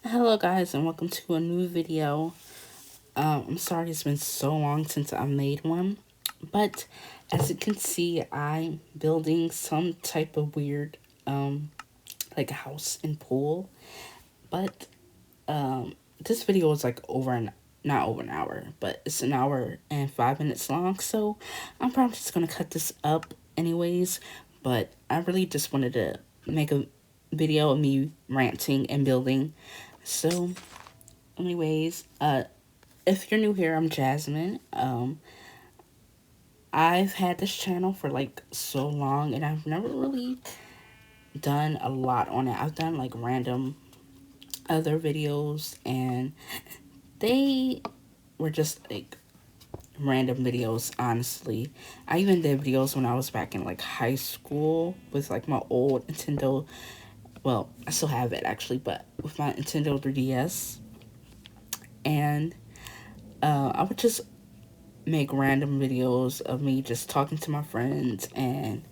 Hello guys and welcome to a new video. I'm sorry it's been so long since I made one, but as you can see I'm building some type of weird like a house and pool, but this video is like not over an hour, but it's an hour and 5 minutes long, so I'm probably just gonna cut this up anyways. But I really just wanted to make a video of me ranting and building. So anyways, if you're new here, I'm Jasmine. I've had this channel for like so long and I've never really done a lot on it. I've done like random other videos and they were just like random videos, honestly. I even did videos when I was back in like high school with like my old Nintendo. Well, I still have it actually, but with my Nintendo 3DS. And I would just make random videos of me just talking to my friends, and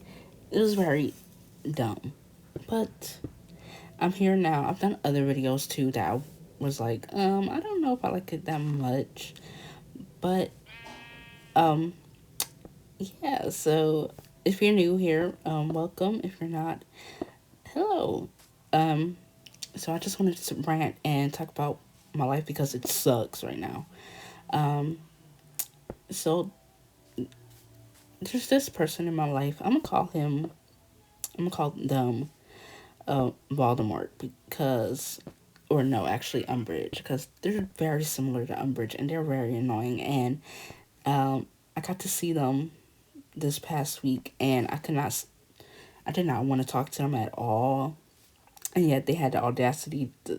it was very dumb. But I'm here now. I've done other videos too that I was like, I don't know if I like it that much. But um yeah, so if you're new here, welcome. If you're not, hello. Um so I just wanted to rant and talk about my life because it sucks right now. Um so there's this person in my life. I'm gonna call them Voldemort because, or no, actually Umbridge, because they're very similar to Umbridge and they're very annoying. And I got to see them this past week, and I did not want to talk to them at all. And yet they had the audacity to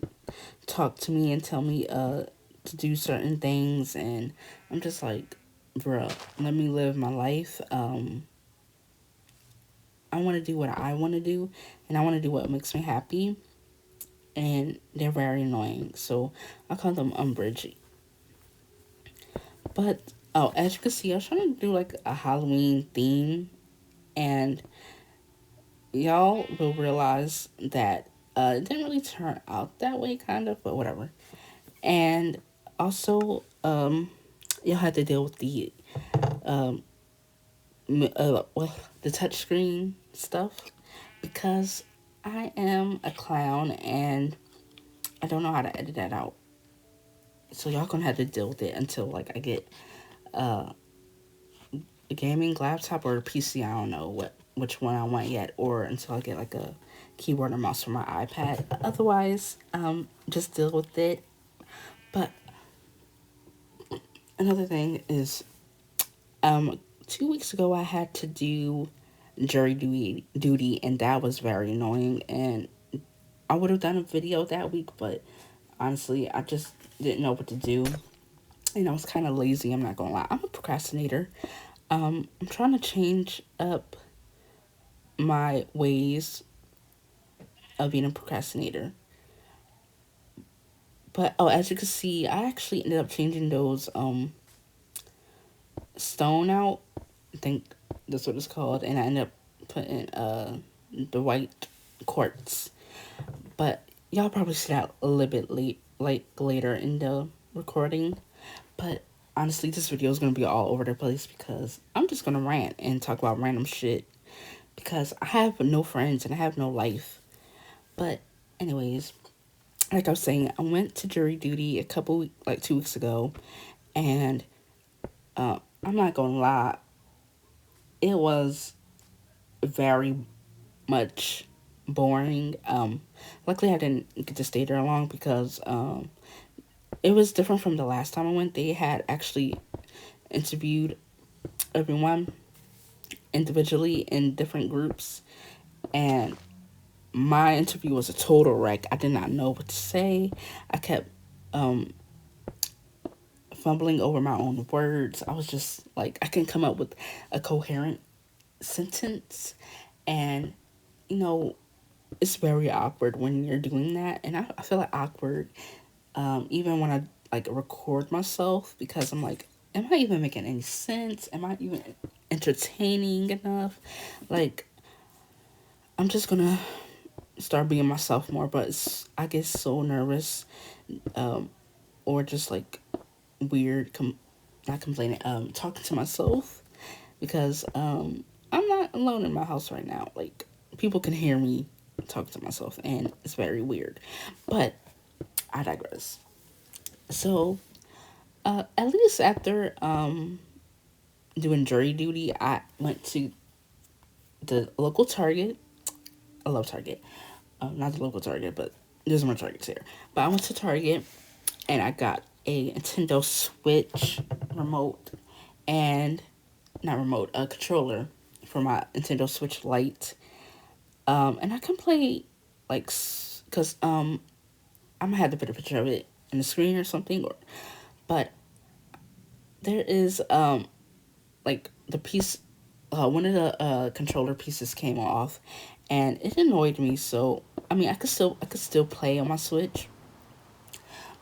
talk to me and tell me to do certain things, and I'm just like, bruh, let me live my life. I want to do what I want to do, and I want to do what makes me happy. And they're very annoying, so I call them Umbridge. But oh, as you can see, I was trying to do like a Halloween theme, and y'all will realize that it didn't really turn out that way, kind of, but whatever. And also, you'll have to deal with um, the touchscreen stuff because I am a clown and I don't know how to edit that out. So y'all gonna have to deal with it until like I get uh, a gaming laptop or a PC. I don't know which one I want yet, or until I get like a keyboard or mouse for my iPad. Otherwise, just deal with it. But another thing is, 2 weeks ago I had to do jury duty, and that was very annoying. And I would have done a video that week, but honestly, I just didn't know what to do, and I was kind of lazy. I'm not gonna lie. I'm a procrastinator. I'm trying to change up my ways of being a procrastinator. But oh, as you can see, I actually ended up changing those stone out. I think that's what it's called, and I ended up putting the white quartz. But y'all probably see that a little bit like later in the recording. But honestly, this video is gonna be all over the place because I'm just gonna rant and talk about random shit because I have no friends and I have no life. But anyways, like I was saying, I went to jury duty like 2 weeks ago, and I'm not gonna lie, it was very much boring. Luckily I didn't get to stay there long because it was different from the last time I went. They had actually interviewed everyone individually in different groups, and my interview was a total wreck. I did not know what to say. I kept um fumbling over my own words. I was just like, I can come up with a coherent sentence. And, you know, it's very awkward when you're doing that. And I feel like awkward even when I like record myself because I'm like, am I even making any sense? Am I even entertaining enough? Like, I'm just gonna start being myself more, but I get so nervous, um, or just like weird, not complaining, talking to myself because I'm not alone in my house right now. Like people can hear me talk to myself, and it's very weird. But I digress. So at least after doing jury duty, I went to the local Target. I love Target. Not the local Target, but there's more Targets here. But I went to Target and I got a Nintendo Switch remote and not remote, a controller for my Nintendo Switch Lite. And I can play like because I'm gonna have to put a picture of it in the screen or something. But there is like the piece, one of the controller pieces came off, and it annoyed me. So I mean, I could still play on my Switch,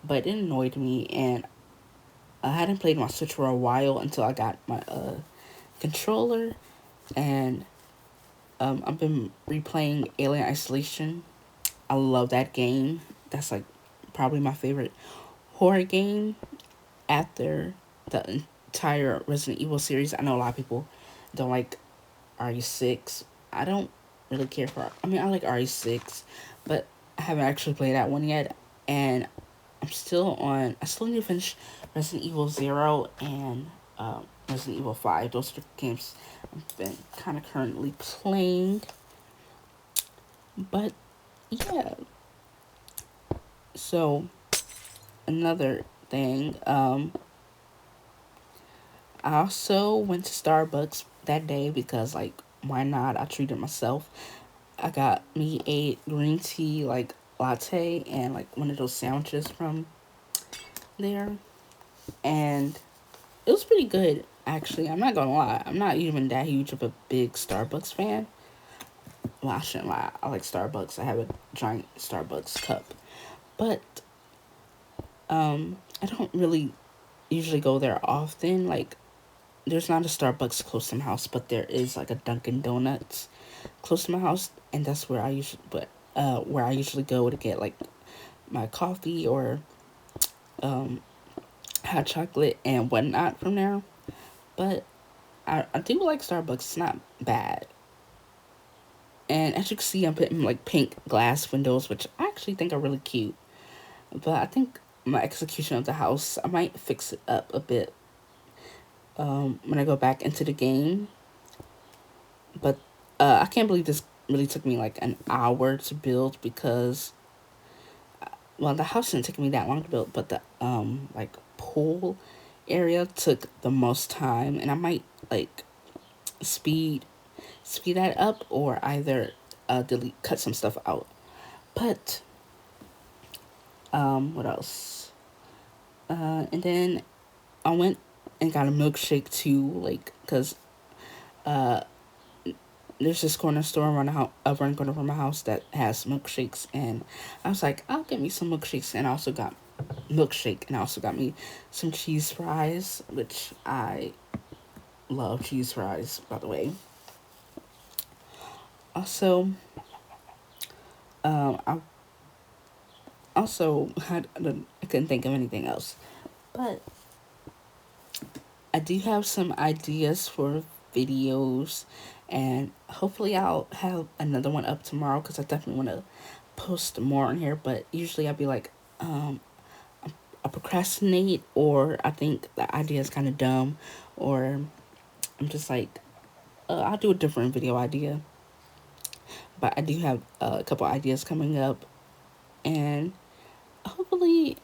but it annoyed me, and I hadn't played my Switch for a while until I got my controller, and I've been replaying Alien Isolation. I love that game. That's like probably my favorite horror game after the entire Resident Evil series. I know a lot of people don't like RE6. I don't really care for. I mean, I like RE6, but I haven't actually played that one yet, and I'm still on. I still need to finish Resident Evil Zero and Resident Evil 5. Those are the games I've been kind of currently playing. But yeah, so another thing, I also went to Starbucks that day because like why not? I treated myself. I got me a green tea like latte and like one of those sandwiches from there, and it was pretty good actually. I'm not gonna lie. I'm not even that huge of a big Starbucks fan. Well, I shouldn't lie. I like Starbucks. I have a giant Starbucks cup, but I don't really usually go there often. Like, there's not a Starbucks close to my house, but there is like a Dunkin' Donuts close to my house, and that's where I usually go to get like my coffee or hot chocolate and whatnot from there. But I do like Starbucks. It's not bad. And as you can see, I'm putting like pink glass windows, which I actually think are really cute. But I think my execution of the house, I might fix it up a bit when I go back into the game. But I can't believe this really took me like an hour to build because, well, the house didn't take me that long to build, but the like pool area took the most time, and I might like speed speed that up or either cut some stuff out. But what else? And then I went and got a milkshake too, like because there's this corner store around the house, around the corner from my house that has milkshakes, and I was like, I'll get me some milkshakes, and I also got milkshake, and I also got me some cheese fries, which I love cheese fries, by the way. Also, I also had I couldn't think of anything else, but I do have some ideas for videos, and hopefully I'll have another one up tomorrow because I definitely want to post more on here. But usually I'll be like, I procrastinate, or I think the idea is kind of dumb, or I'm just like, I'll do a different video idea. But I do have a couple ideas coming up, and hopefully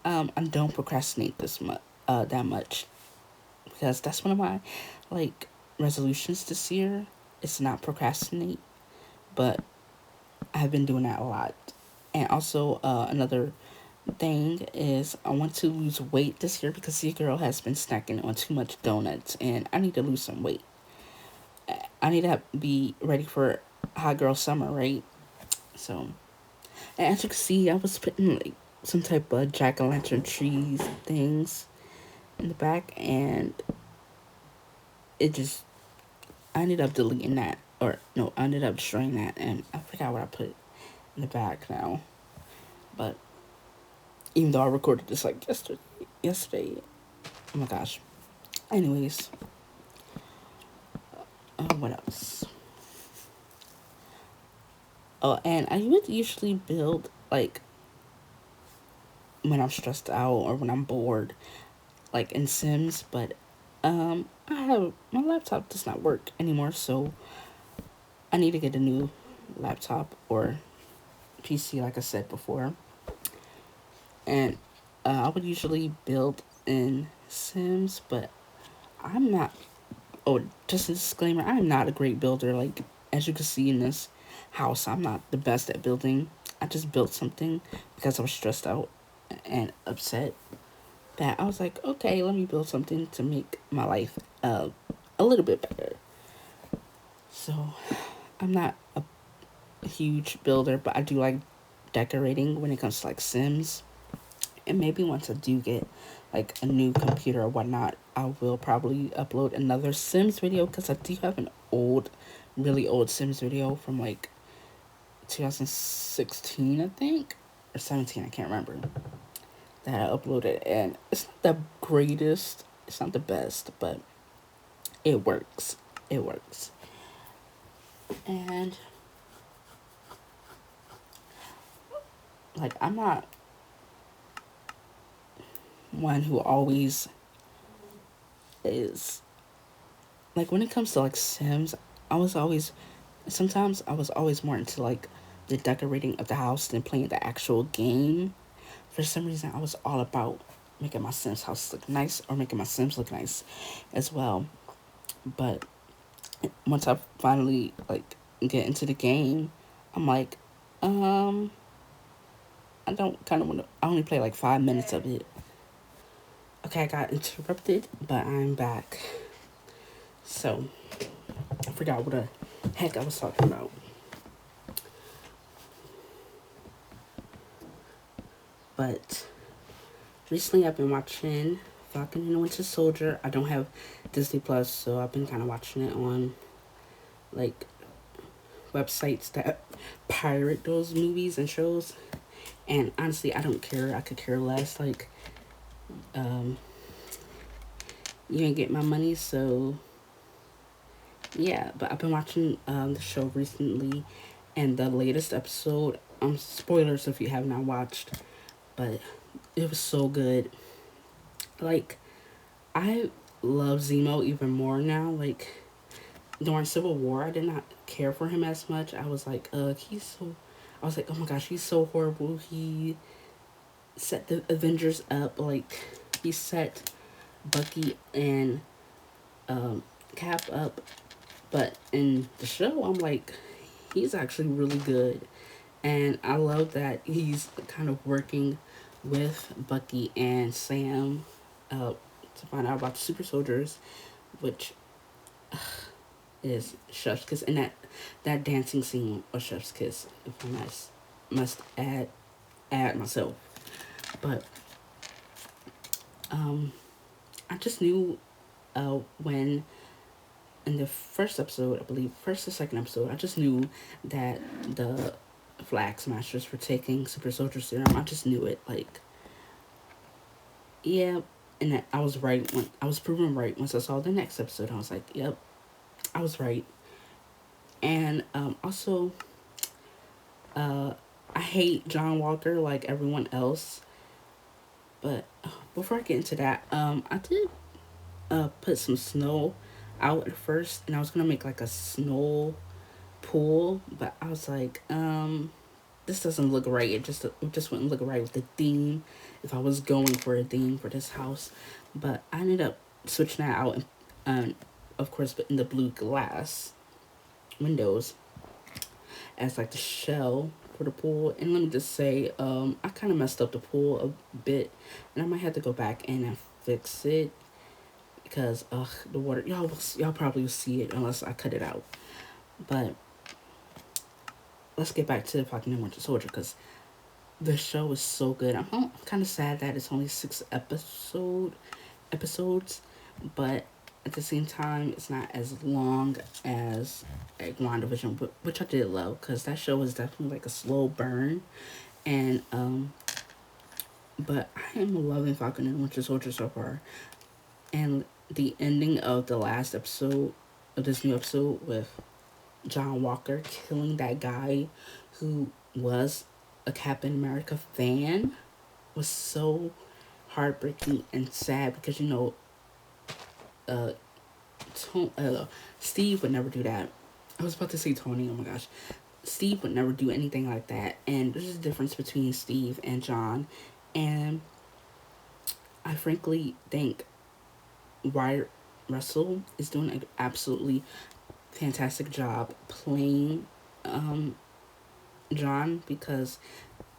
I don't procrastinate that much, because that's one of my like resolutions this year. It's not procrastinate, but I've been doing that a lot. And also another thing is I want to lose weight this year because your girl has been snacking on too much donuts, and I need to lose some weight. I need to be ready for hot girl summer, right? So, and as you can see, I was putting like some type of jack o' lantern trees things in the back, and it just I ended up deleting that, or no, I ended up destroying that, and I forgot what I put. in the back now. But even though I recorded this like yesterday. Oh my gosh. Anyways, what else? Oh, and I would usually build like when I'm stressed out or when I'm bored, like in Sims. But I have my laptop does not work anymore, so I need to get a new laptop or PC, like I said before. And I would usually build in Sims, but I'm not. Oh, just a disclaimer: I'm not a great builder. Like as you can see in this house, I'm not the best at building. I just built something because I was stressed out and upset. That I was like, okay, let me build something to make my life a little bit better. So I'm not a huge builder, but I do like decorating when it comes to like Sims. And maybe once I do get like a new computer or whatnot, I will probably upload another Sims video because I do have an really old Sims video from like 2016, I think, or 17, I can't remember, that I uploaded. And it's not the greatest, it's not the best, but it works. It works. And like, I'm not one who always is like when it comes to like Sims, I was always sometimes I was always more into like the decorating of the house than playing the actual game. For some reason, I was all about making my Sims house look nice or making my Sims look nice as well. But once I finally like get into the game, I'm like, um, I don't kind of want to. I only play like 5 minutes of it. Okay, I got interrupted, but I'm back. So I forgot what the heck I was talking about. But recently I've been watching Falcon and the Winter Soldier. I don't have Disney Plus, so I've been kind of watching it on like websites that pirate those movies and shows. And honestly, I don't care. I could care less. Like, um, you didn't get my money, so yeah. But I've been watching the show recently, and the latest episode. Spoilers if you have not watched, but it was so good. Like, I love Zemo even more now. Like during Civil War, I did not care for him as much. I was like, he's so. I was like, oh my gosh, he's so horrible. He set the Avengers up. Like, he set Bucky and Cap up. But in the show, I'm like, he's actually really good. And I love that he's kind of working with Bucky and Sam to find out about the super soldiers, which is chef's kiss. And that dancing scene was chef's kiss, if I must add myself. But I just knew when in the first episode, I believe, first or second episode, I just knew that the Flag Smashers were taking Super Soldier Serum. I just knew it. Like, yeah, and that I was right when I was proven right once I saw the next episode. I was like, yep, I was right. And also, I hate John Walker like everyone else. But before I get into that, I did put some snow out at first, and I was gonna make like a snow pool, but I was like, this doesn't look right. It just wouldn't look right with the theme if I was going for a theme for this house. But I ended up switching that out and of course putting the blue glass windows as like the shell for the pool. And let me just say, I kind of messed up the pool a bit, and I might have to go back in and fix it because the water, y'all probably will see it unless I cut it out. But let's get back to Falcon and Winter Soldier because the show is so good. I'm kind of sad that it's only 6 episodes, but at the same time, it's not as long as like WandaVision, which I did love because that show was definitely like a slow burn. And but I am loving Falcon and Winter Soldier so far, and the ending of the last episode of this new episode with John Walker killing that guy who was a Captain America fan was so heartbreaking and sad because uh, Steve would never do that. I was about to say Tony. Oh my gosh, Steve would never do anything like that. And there's a difference between Steve and John, and I frankly think Wyatt Russell is doing an absolutely fantastic job playing um, John because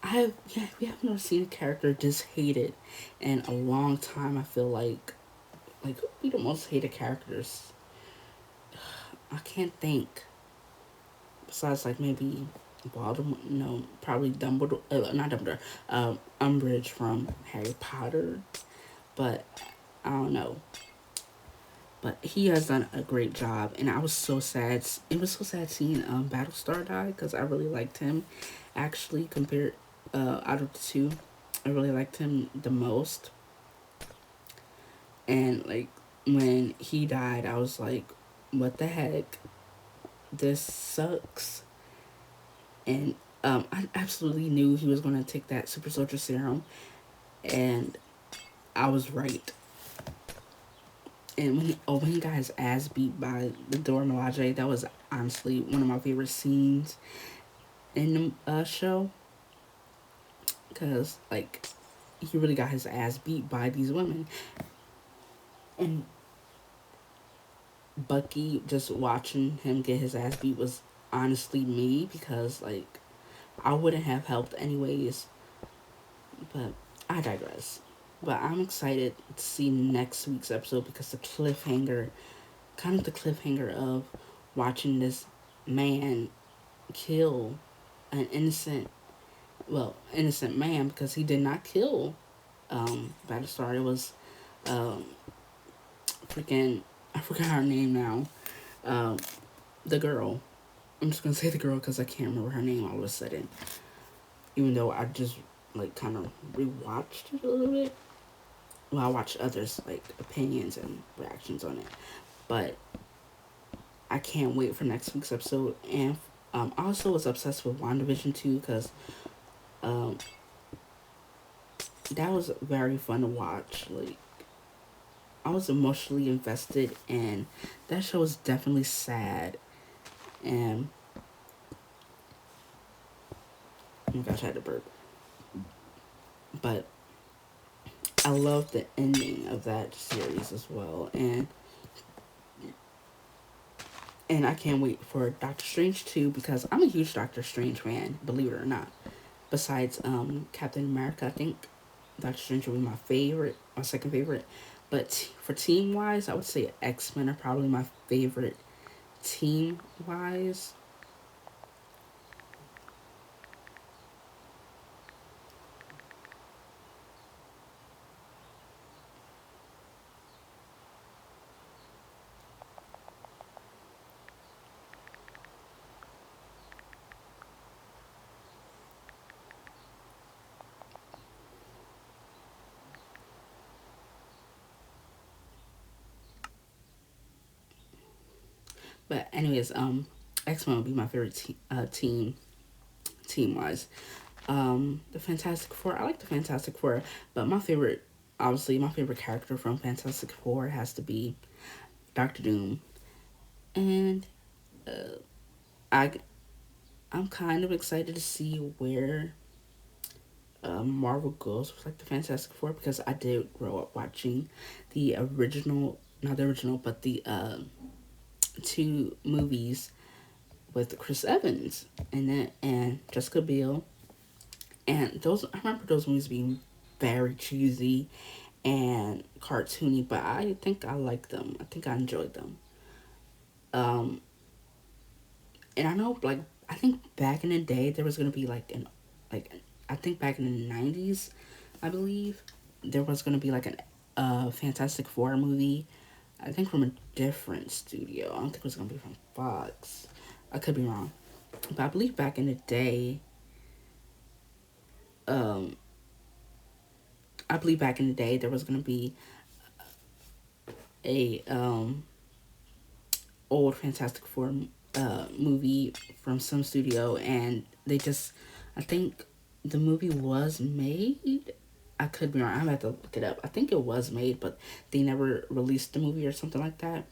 we have never seen a character this hated in a long time. I feel like who would be the most hated characters? I can't think. Besides, like maybe Voldemort. No, probably Dumbledore. Not Dumbledore. Umbridge from Harry Potter. But I don't know. But he has done a great job, and I was so sad. It was so sad seeing Battlestar die because I really liked him. Actually, compared out of the two, I really liked him the most. And like when he died, I was like, "What the heck? This sucks." And I absolutely knew he was going to take that super soldier serum, and I was right. And when he got his ass beat by the Dora Milaje, that was honestly one of my favorite scenes in the show, because like he really got his ass beat by these women, and Bucky just watching him get his ass beat was honestly me because like I wouldn't have helped anyways. But I digress. But I'm excited to see next week's episode because kind of the cliffhanger of watching this man kill an innocent man because he did not kill Battlestar. It was um, freaking, I forgot her name now. Um, the girl. I'm just gonna say the girl because I can't remember her name all of a sudden. Even though I just like kind of rewatched it a little bit. Well, I watched others like opinions and reactions on it, but I can't wait for next week's episode. And I also was obsessed with WandaVision too because um, that was very fun to watch. Like I was emotionally invested, and that show was definitely sad. And oh my gosh, I had to burp. But I love the ending of that series as well, and I can't wait for Doctor Strange 2 because I'm a huge Doctor Strange fan, believe it or not. Besides Captain America, I think Doctor Strange will be my second favorite. But for team wise, I would say X-Men are probably my favorite team wise. But anyways, X-Men would be my favorite team wise. The Fantastic Four, I like the Fantastic Four, but my favorite character from Fantastic Four has to be Doctor Doom. And I I'm kind of excited to see where Marvel goes with like the Fantastic Four because I did grow up watching the original, not the original, but the two movies with Chris Evans and Jessica Biel, and those I remember those movies being very cheesy and cartoony, but I think I liked them. I think I enjoyed them. Um, and I know like I think back in the day there was gonna be like I think back in the '90s, I believe there was gonna be like an Fantastic Four movie. I think from a different studio. I don't think it was gonna be from Fox. I could be wrong, but I believe back in the day, um, I believe back in the day there was gonna be a old Fantastic Four movie from some studio, and they just, I think the movie was made. I could be wrong. I'm gonna have to look it up. I think it was made, but they never released the movie or something like that.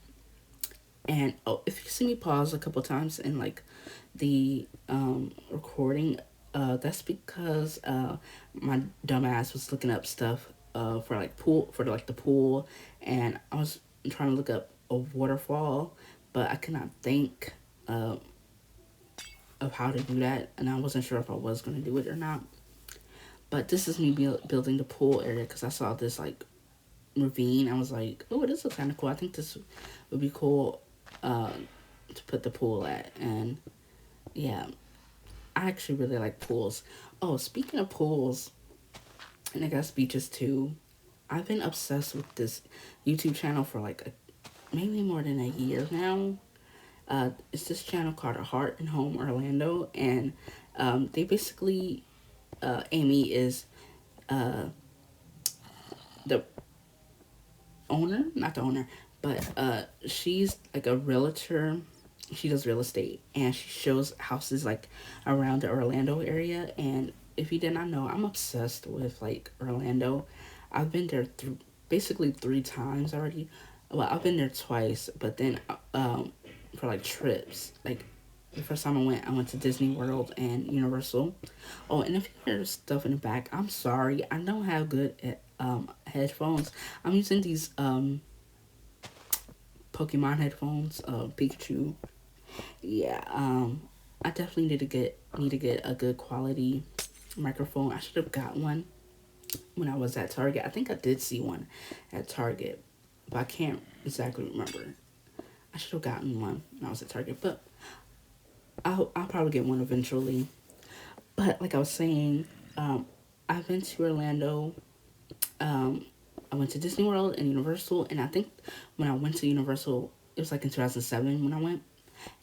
And oh, if you see me pause a couple times in like the recording, that's because my dumbass was looking up stuff for like pool for like the pool, and I was trying to look up a waterfall, but I could not think uh, of how to do that, and I wasn't sure if I was gonna do it or not. But this is me building the pool area because I saw this like ravine. I was like, oh, this looks kind of cool. I think this would be cool uh, to put the pool at, and yeah, I actually really like pools. Oh, speaking of pools, and I guess beaches too, I've been obsessed with this YouTube channel for like maybe more than a year now. It's this channel called A Heart and Home Orlando, and they basically, Amy is uh, the owner, not the owner, but she's like a realtor. She does real estate, and she shows houses like around the Orlando area. And if you did not know, I'm obsessed with like Orlando. I've been there basically 3 times already. Well, I've been there twice, but then for like trips, like the first time I went to Disney World and Universal. Oh, and if you hear stuff in the back, I'm sorry. I don't have good headphones. I'm using these Pokemon headphones, Pikachu. Yeah, I definitely need to get a good quality microphone. I should have got one when I was at Target. I think I did see one at Target, but I can't exactly remember. I should have gotten one when I was at Target, but I'll probably get one eventually. But like I was saying, I've been to Orlando. Um, I went to Disney World and Universal, and I think when I went to Universal, it was like in 2007 when I went,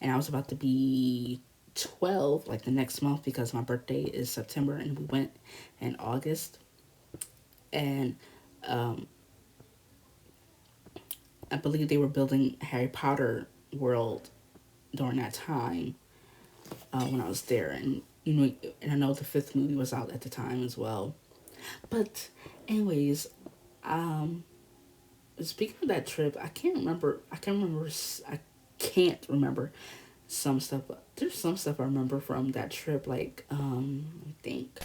and I was about to be 12 like the next month because my birthday is September, and we went in August. And um, I believe they were building Harry Potter world during that time when I was there, and you know, and I know the fifth movie was out at the time as well. But anyways, um, speaking of that trip, I can't remember. I can remember. I can't remember some stuff. There's some stuff I remember from that trip. Like I think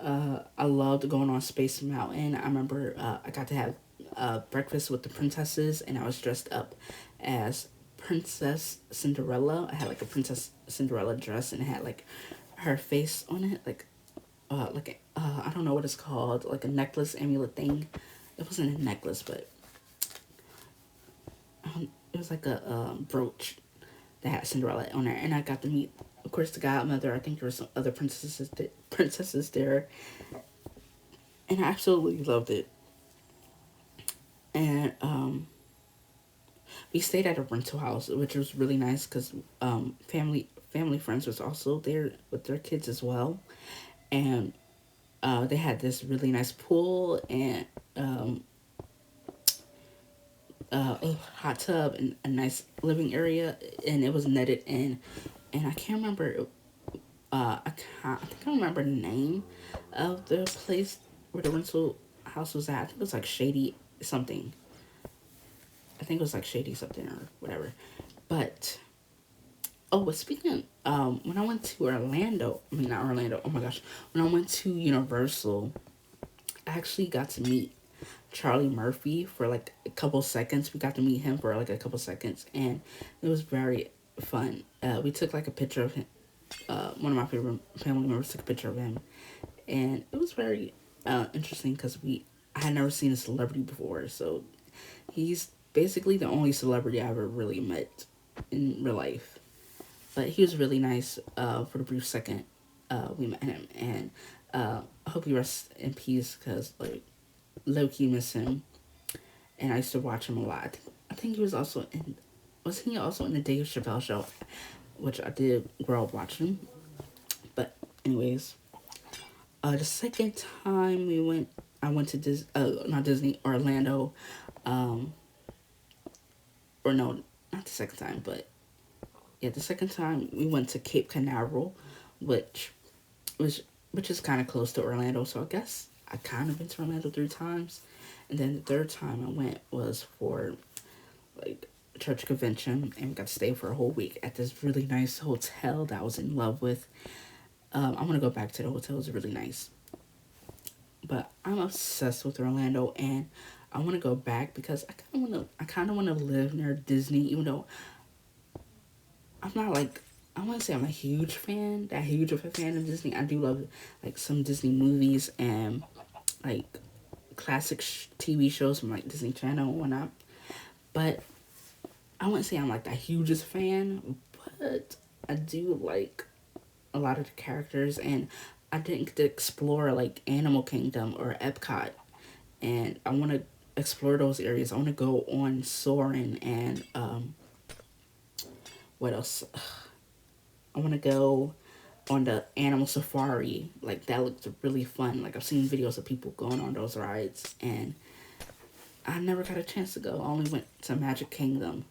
I loved going on Space Mountain. I remember I got to have breakfast with the princesses, and I was dressed up as Princess Cinderella. I had like a Princess Cinderella dress, and it had like her face on it, like I don't know what it's called, like a necklace amulet thing. It wasn't a necklace, but it was like a brooch that had Cinderella on there, and I got to meet, of course, the godmother. I think there were some other princesses there, and I absolutely loved it. And we stayed at a rental house, which was really nice because family friends was also there with their kids as well, and they had this really nice pool and a hot tub and a nice living area, and it was netted in. And I can't remember. I think I remember the name of the place where the rental house was at. I think it was like Shady something. I think it was like Shady something or whatever. But but speaking, when I went to Orlando, I mean not Orlando. Oh my gosh, when I went to Universal, I actually got to meet Charlie Murphy for like a couple seconds. We got to meet him for like a couple seconds, and it was very fun. We took like a picture of him. One of my favorite family members took a picture of him, and it was very interesting because I had never seen a celebrity before, so he's basically the only celebrity I ever really met in real life. But he was really nice for the brief second we met him, and I hope he rests in peace because like low key miss him, and I used to watch him a lot. think he was also in. Was he also in the Dave Chappelle show, which I did grow up watching. But anyways, the second time I went to not Disney, Orlando, um, or no, not the second time, but yeah, the second time we went to Cape Canaveral, which was which is kind of close to Orlando. So I guess I kind of been to Orlando 3 times, and then the third time I went was for like a church convention, and we got to stay for a whole week at this really nice hotel that I was in love with. I want to go back to the hotel; it was really nice. But I'm obsessed with Orlando, and I want to go back because I kind of want to live near Disney, even though I'm not like I want to say I'm a huge fan, that huge of a fan of Disney. I do love like some Disney movies and like classic TV shows from like Disney Channel and whatnot. But I wouldn't say I'm like the hugest fan, but I do like a lot of the characters, and I didn't get to explore like Animal Kingdom or Epcot, and I want to explore those areas. I want to go on Soarin' and what else? I want to go on the animal safari. Like that looked really fun. Like I've seen videos of people going on those rides, and I never got a chance to go. I only went to Magic Kingdom,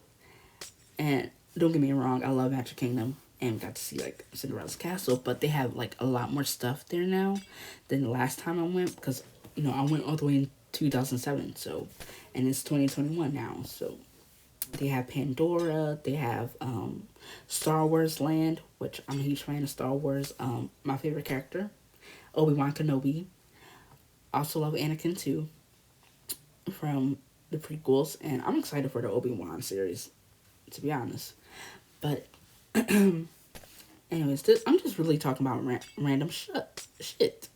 and don't get me wrong, I love Magic Kingdom and got to see like Cinderella's castle, but they have like a lot more stuff there now than the last time I went because I went all the way in 2007, so and it's 2021 now, so they have Pandora, they have Star Wars Land, which I'm a huge fan of Star Wars. My favorite character, Obi-Wan Kenobi. Also love Anakin too from the prequels, and I'm excited for the Obi-Wan series, to be honest. But anyways, I'm just really talking about random shit.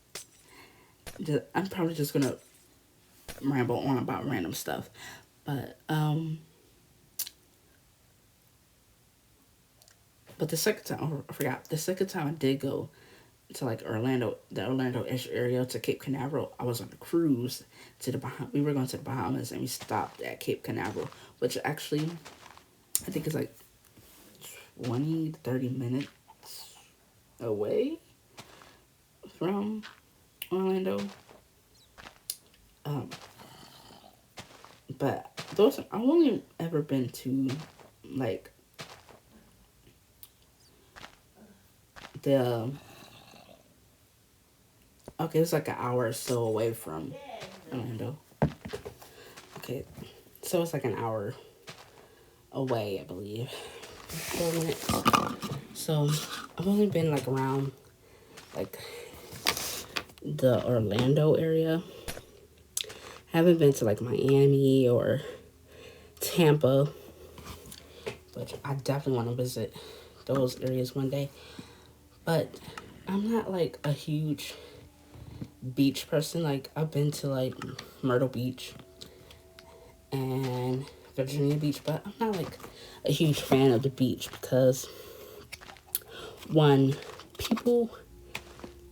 I'm probably just gonna ramble on about random stuff, but the second time, oh, I forgot. The second time I did go to like Orlando, the Orlando-ish area to Cape Canaveral, I was on a cruise to the We were going to the Bahamas, and we stopped at Cape Canaveral, which actually I think is like 20 to 30 minutes away from Orlando. But those I've only ever been to like the okay, it's like an hour or so away from Orlando. Okay, so it's like an hour away, I believe. 4 minutes. So I've only been like around like the Orlando area. Haven't been to like Miami or Tampa, which I definitely want to visit those areas one day. But I'm not like a huge beach person. Like I've been to like Myrtle Beach and Virginia Beach, but I'm not like a huge fan of the beach because one, people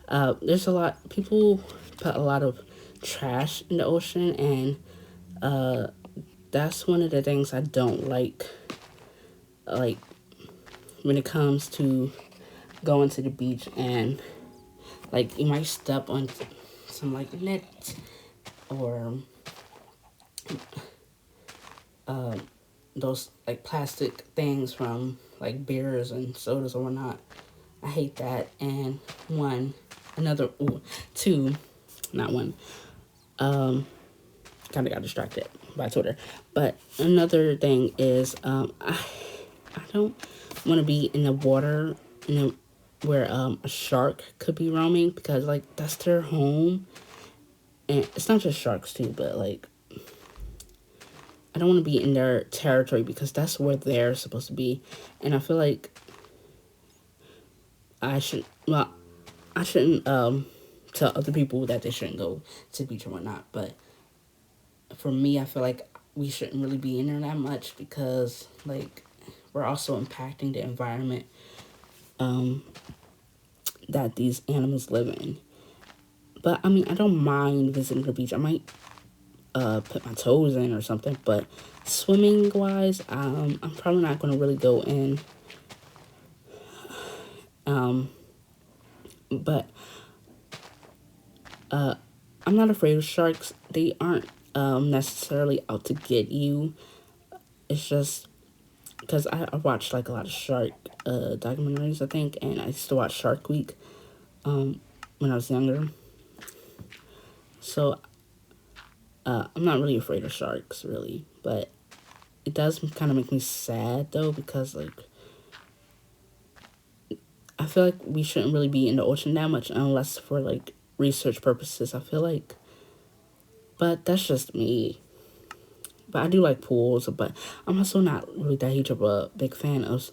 there's a lot people put a lot of trash in the ocean, and that's one of the things I don't like when it comes to going to the beach, and like you might step on some like net or those like plastic things from like beers and sodas or whatnot. I hate that. And two, not one. Kind of got distracted by Twitter. But another thing is, I don't want to be in the water, where a shark could be roaming, because like that's their home, and it's not just sharks too, but like I don't want to be in their territory because that's where they're supposed to be, and I feel like I shouldn't tell other people that they shouldn't go to the beach or whatnot, but for me, I feel like we shouldn't really be in there that much because like we're also impacting the environment that these animals live in. But I mean, I don't mind visiting the beach. I might put my toes in or something. But swimming wise, I'm probably not going to really go in. Um, but I'm not afraid of sharks. They aren't necessarily out to get you. It's just because I watched like a lot of shark documentaries, I think, and I used to watch Shark Week when I was younger. So I'm not really afraid of sharks, really, but it does kind of make me sad though because like I feel like we shouldn't really be in the ocean that much unless for like research purposes. I feel like, but that's just me. But I do like pools, but I'm also not really that huge of a big fan of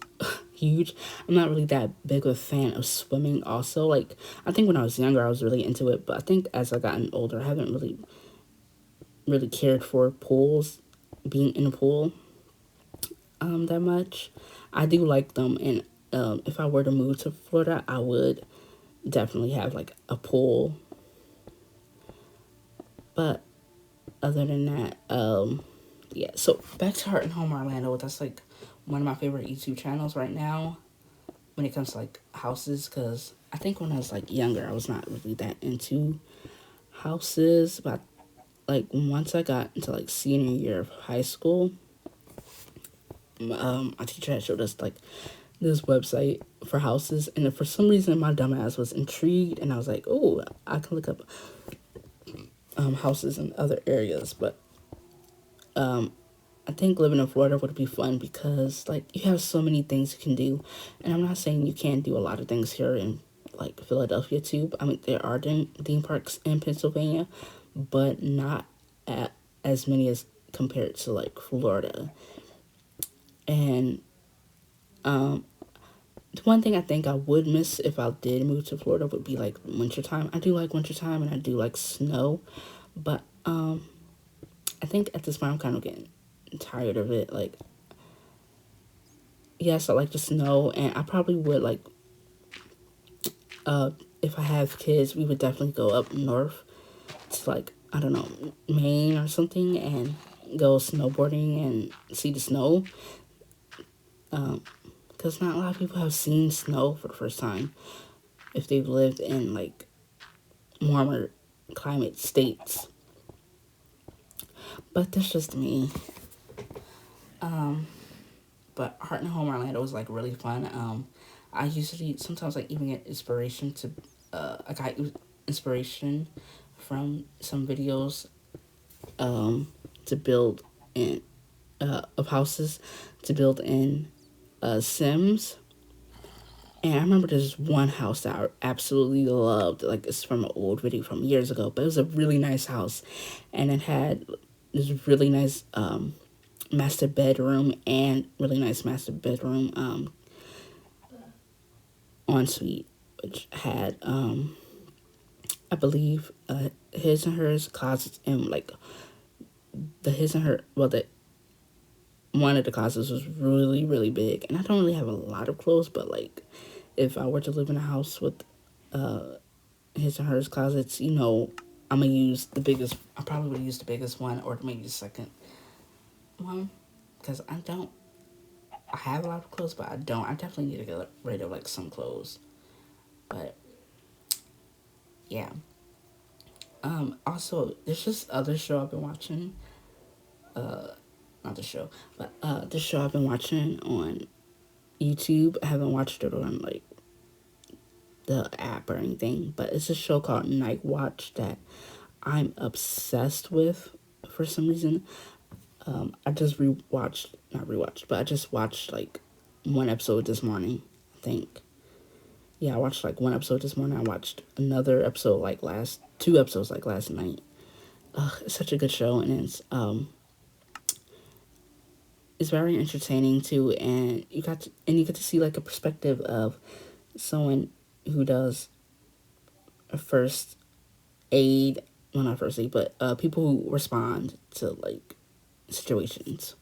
huge. I'm not really that big of a fan of swimming. Also, like I think when I was younger, I was really into it, but I think as I gotten older, I haven't really cared for pools, being in a pool, that much. I do like them, and if I were to move to Florida, I would definitely have like a pool. But other than that, yeah. So back to Heart and Home Orlando. That's like one of my favorite YouTube channels right now when it comes to like houses. Because I think when I was like younger, I was not really that into houses. But like once I got into like senior year of high school, my teacher had showed us like this website for houses, and for some reason my dumbass was intrigued, and I was like, oh, I can look up houses in other areas. But I think living in Florida would be fun because like you have so many things you can do, and I'm not saying you can't do a lot of things here in like Philadelphia too. But, I mean, there are theme parks in Pennsylvania, but not at as many as compared to like Florida. And the one thing I think I would miss if I did move to Florida would be like wintertime. I do like wintertime and I do like snow, but I think at this point I'm kind of getting tired of it. Like, yes, I like the snow, and I probably would like if I have kids, we would definitely go up north to like I don't know Maine or something and go snowboarding and see the snow. Because not a lot of people have seen snow for the first time if they've lived in like warmer climate states. But that's just me. But Heart and Home Orlando was like really fun. I usually sometimes like even get inspiration to I got inspiration from some videos to build in of houses to build in Sims. And I remember there's one house that I absolutely loved. Like it's from an old video from years ago, but it was a really nice house, and it had this really nice master bedroom and really nice master bedroom ensuite, which had I believe his and hers closets and like the his and her well the one of the closets was really big, and I don't really have a lot of clothes, but like if I were to live in a house with his and hers closets, I'm gonna use the biggest. I probably would use the biggest one or maybe the second one because I don't. I have a lot of clothes, but I don't. I definitely need to get rid of like some clothes, but yeah. Also, there's this other show I've been watching. Not the show, but this show I've been watching on YouTube. I haven't watched it on like the app or anything, but it's a show called Night Watch that I'm obsessed with for some reason. I just not rewatched, but I just watched like one episode this morning, I think. Yeah, I watched like one episode this morning. I watched another episode like two episodes like last night. It's such a good show, and it's very entertaining too, and you get to see like a perspective of someone who does a first aid, well not first aid, but people who respond to like situations.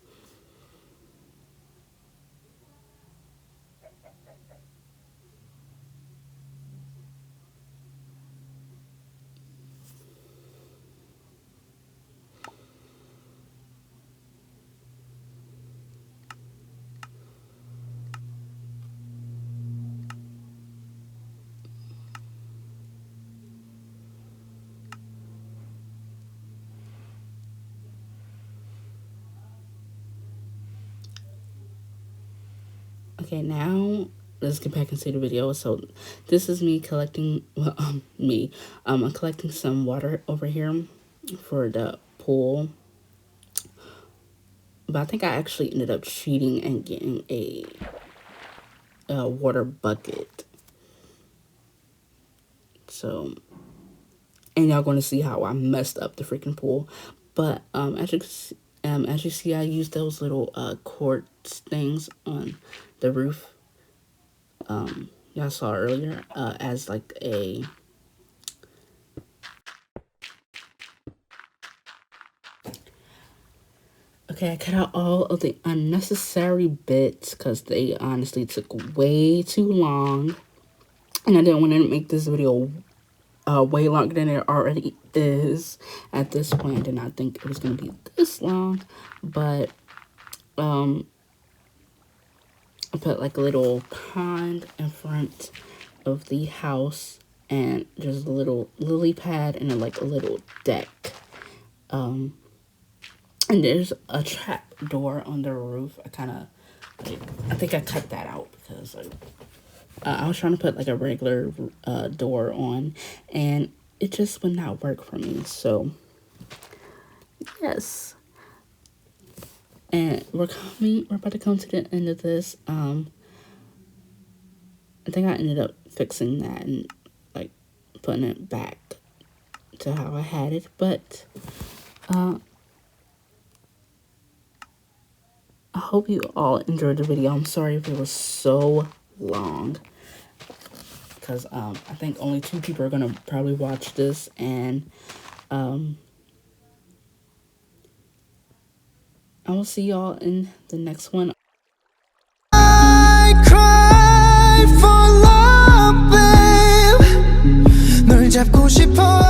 Okay, now let's get back into the video. So this is me collecting, well, I'm collecting some water over here for the pool. But I think I actually ended up cheating and getting a water bucket. So, and y'all going to see how I messed up the freaking pool. But as you see, I used those little quartz things on the roof. Y'all saw earlier as like a Okay, I cut out all of the unnecessary bits because they honestly took way too long. And I didn't want to make this video way longer than it already is at this point. I did not think it was going to be this long. But I put like a little pond in front of the house. And just a little lily pad and then like a little deck. And there's a trap door on the roof. I think I cut that out because I was trying to put like a regular door on, and it just would not work for me. So yes, and we're about to come to the end of this. I think I ended up fixing that and like putting it back to how I had it, but I hope you all enjoyed the video. I'm sorry if it was so long, because I think only 2 people are gonna probably watch this, and I will see y'all in the next one. I cry for love, babe. 널 잡고 싶어.